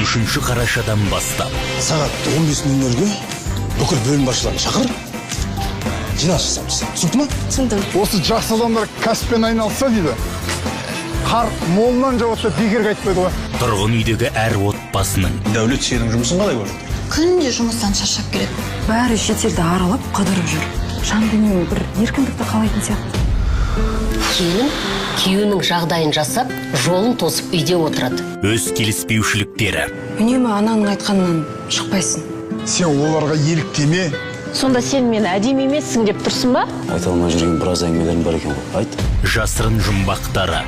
13 қарашадан бастап сағат 15:00-ге бүкіл бөлім басшыларын шақыр. Жиналыс жасаймыз. Түсінді ма? Түсіндім. Осы жақсы адамдар кәсіппен айналысса дейді. Қар молынан жауатса бекерге айтпайды ғой. тұрғын үйдегі әр отбасының Дәулет сенің жұмысын қалай көрді? Күнде жұмыстан шаршап келеді. Бәрі шетелді аралап қыдырып жүр. Жан дүниеме бір еркіндікті қалайтын сияқты. Келін күйеуінің жағдайын жасап, жолын тосып үйде отырады. өз келіспеушіліктері, Үнемі ананың айтқанынан шықпайсың. Сен оларға еліктеме. Сонда сен мені әдемі емессің деп тұрсың ба? Айта алмай жүрген біраз әңгімелерім бар екен ғой. Айт. жасырын жұмбақтары,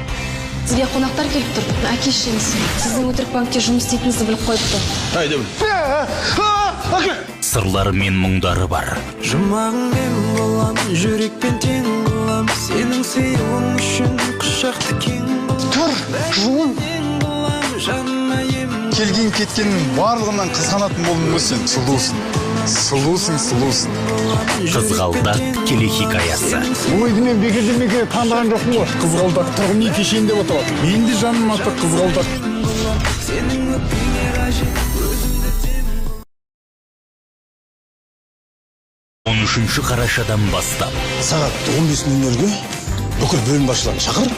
Сізге қонақтар келіп тұр. Әке-шеңіз сіздің өтірік банкте жұмыс істейтініңізді біліп қойыпты. Ай, Дәулет. сырлары мен мұңдары бар. Жұмағың мен болам, жүрекпен тең болам, сенің сыйлығың үшін құшақты кең болам. Тұр, жуын. Жаныма ем Келген кеткеннің барлығынан қызғанатын болдың ғой сен. Сұлусың. Сұлусың. Қызғалдақ телехикаясы. Бұл үйді мен бекерден таңдаған жоқпын ғой. Қызғалдақ тұрғын үй кешенінде отырады. Мен де жаным аты қызғалдақ. сенің өкпеңе қажет өзімді тем 13 қарашадан бастап Сағат 15:00-ге бүкіл бөлім басшыларын шақыр.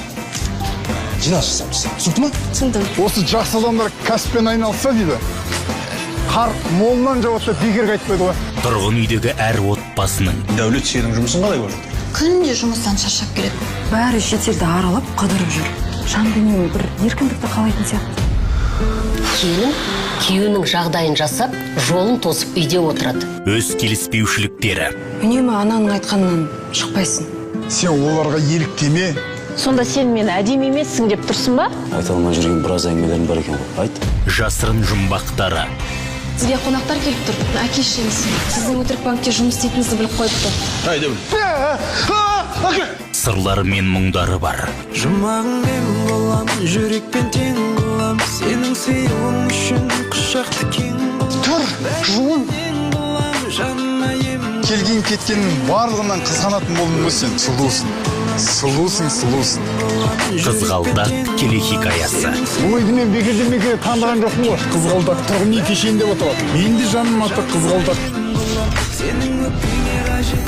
Жиналыс жасаймыз. Түсінді ма? Түсіндім. Осы жақсы адамдар кәсіппен айналысса дейді. Қар молынан жауатса бекерге айтпайды ғой. тұрғын үйдегі әр отбасының Дәулет сенің жұмысын қалай көрді? Күнде жұмыстан шаршап келеді. Бәрі шетелді аралап қыдырып жүр. Жан дүниеме бір еркіндікті қалайтын сияқты. Келін күйеуінің жағдайын жасап, жолын тосып үйде отырады. өз келіспеушіліктері, Үнемі ананың айтқанынан шықпайсың. Сен оларға еліктеме. Сонда сен мені әдемі емессің деп тұрсың ба? Айта алмай жүрген біраз әңгімелерім бар екен ғой. Айт. жасырын жұмбақтары, Сізге қонақтар келіп тұр. Әке-шеңіз сіздің өтірік банкте жұмыс істейтініңізді біліп қойыпты. Ай, Дәулет. сырлары мен мұңдары бар. Жұмағың мен болам, жүрекпен тең болам, сенің сыйлығың үшін құшақты кең болам. Тұр, жуын. Жаныма ем Келген кеткеннің барлығынан қызғанатын болдың ғой сен. Сұлусың. Қызғалдақ телехикаясы. Бұл үйді мен бекерден таңдаған жоқпын ғой. Қызғалдақ тұрғын үй кешенінде отырады. Мен де жаным аты қызғалдақ. сенің өкпеңе қажет